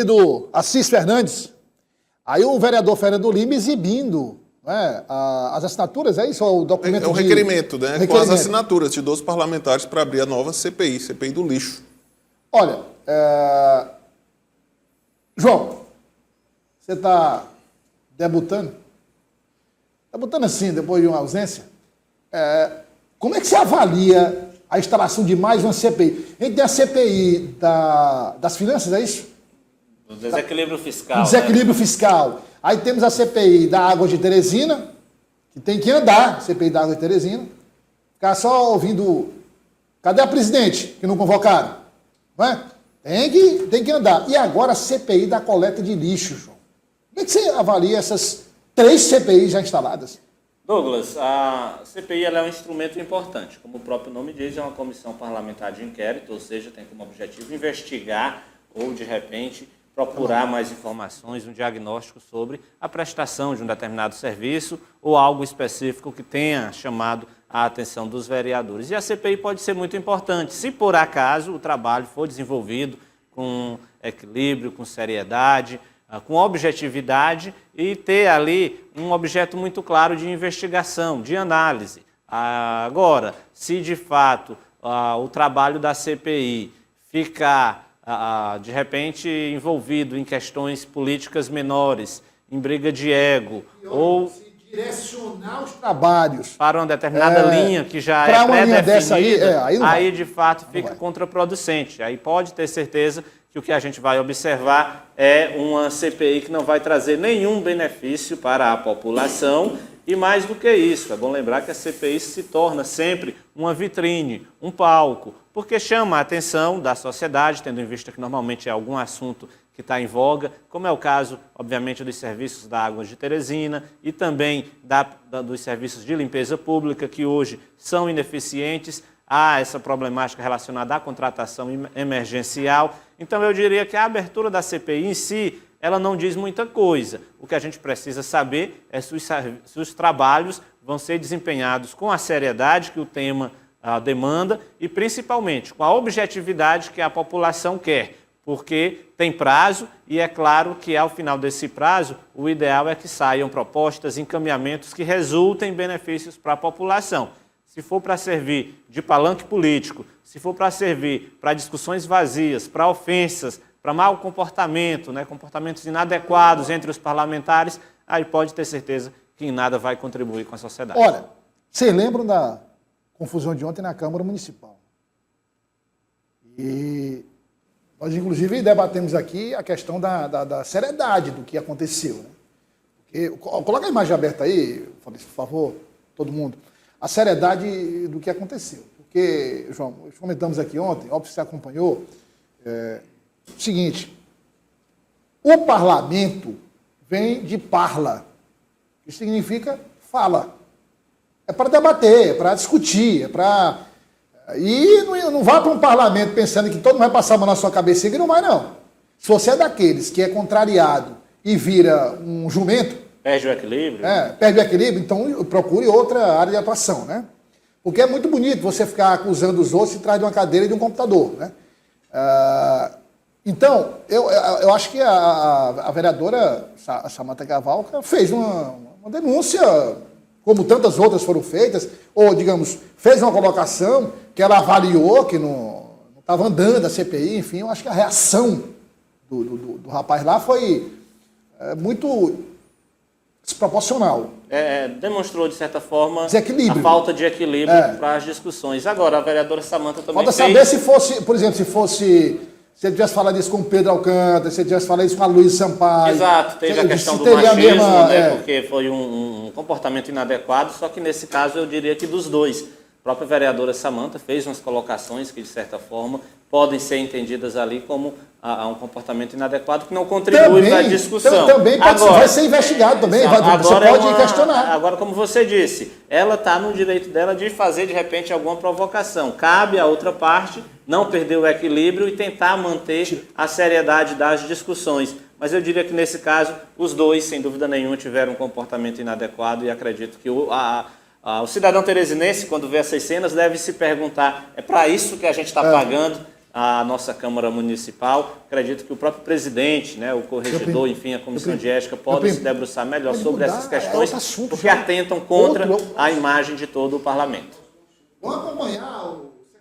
querido Assis Fernandes, aí o vereador Fernando Lima exibindo, né, as assinaturas, é isso? O documento é um requerimento, né? requerimento. Com as assinaturas de 12 parlamentares para abrir a nova CPI do lixo. Olha, João, você está debutando? Debutando assim, depois de uma ausência? Como é que você avalia a instalação de mais uma CPI? A gente tem a CPI das finanças, é isso? Do desequilíbrio fiscal. Do desequilíbrio fiscal. Aí temos a CPI da Água de Teresina, que tem que andar, CPI da Água de Teresina. Ficar só ouvindo, cadê a presidente que não convocaram? Não é? Tem que andar. E agora a CPI da coleta de lixo, João. Como é que você avalia essas 3 CPIs já instaladas? Douglas, a CPI ela é um instrumento importante. Como o próprio nome diz, é uma comissão parlamentar de inquérito, ou seja, tem como objetivo investigar ou, de repente, procurar mais informações, um diagnóstico sobre a prestação de um determinado serviço ou algo específico que tenha chamado a atenção dos vereadores. E a CPI pode ser muito importante, se por acaso o trabalho for desenvolvido com equilíbrio, com seriedade, com objetividade e ter ali um objeto muito claro de investigação, de análise. Agora, se de fato o trabalho da CPI ficar de repente envolvido em questões políticas menores, em briga de ego, ou se direcionar os trabalhos para uma determinada linha que já é pré-definida, aí de fato fica contraproducente. Aí pode ter certeza que o que a gente vai observar é uma CPI que não vai trazer nenhum benefício para a população. E mais do que isso, é bom lembrar que a CPI se torna sempre uma vitrine, um palco, porque chama a atenção da sociedade, tendo em vista que normalmente é algum assunto que está em voga, como é o caso, obviamente, dos serviços da Água de Teresina e também dos serviços de limpeza pública, que hoje são ineficientes. Há essa problemática relacionada à contratação emergencial. Então, eu diria que a abertura da CPI em si, ela não diz muita coisa. O que a gente precisa saber é se os trabalhos vão ser desempenhados com a seriedade que o tema demanda e, principalmente, com a objetividade que a população quer, porque tem prazo e é claro que, ao final desse prazo, o ideal é que saiam propostas, encaminhamentos que resultem em benefícios para a população. Se for para servir de palanque político, se for para servir para discussões vazias, para ofensas, para mau comportamento, né, comportamentos inadequados entre os parlamentares, aí pode ter certeza que em nada vai contribuir com a sociedade. Olha, vocês lembram da confusão de ontem na Câmara Municipal? E nós, inclusive, debatemos aqui a questão da seriedade do que aconteceu. Né? Porque, coloca a imagem aberta aí, por favor, todo mundo. A seriedade do que aconteceu. Porque, João, nós comentamos aqui ontem, óbvio que você acompanhou, o seguinte, o parlamento vem de parla, que significa fala. É para debater, é para discutir, é para... E não vá para um parlamento pensando que todo mundo vai passar a mão na sua cabeça e não vai, não. Se você é daqueles que é contrariado e vira um jumento, perde o equilíbrio. Perde o equilíbrio, então procure outra área de atuação, né? Porque é muito bonito você ficar acusando os outros atrás de uma cadeira e de um computador, né? Então, eu acho que a vereadora Samantha Cavalca fez uma denúncia, como tantas outras foram feitas, ou, digamos, fez uma colocação que ela avaliou que não estava andando a CPI, enfim, eu acho que a reação do rapaz lá foi muito desproporcional. Demonstrou, de certa forma, desequilíbrio. A falta de equilíbrio para as discussões. Agora, a vereadora Samantha também falta saber se fosse, por exemplo, se ele tivesse falado isso com o Pedro Alcântara, se ele tivesse falado isso com a Luísa Sampaio. Exato, teve a questão do machismo, porque foi um comportamento inadequado, só que nesse caso eu diria que dos dois. A própria vereadora Samantha fez umas colocações que, de certa forma, podem ser entendidas ali como um comportamento inadequado que não contribui para a discussão. Também vai ser investigado também, você pode questionar. Agora, como você disse, ela está no direito dela de fazer, de repente, alguma provocação. Cabe à outra parte não perder o equilíbrio e tentar manter a seriedade das discussões. Mas eu diria que, nesse caso, os dois, sem dúvida nenhuma, tiveram um comportamento inadequado e acredito que o cidadão teresinense, quando vê essas cenas, deve se perguntar, é para isso que a gente está pagando a nossa Câmara Municipal. Acredito que o próprio presidente, né, o corregedor, enfim, a Comissão de Ética podem se debruçar melhor sobre essas questões, porque atentam contra a imagem de todo o Parlamento. Vamos acompanhar o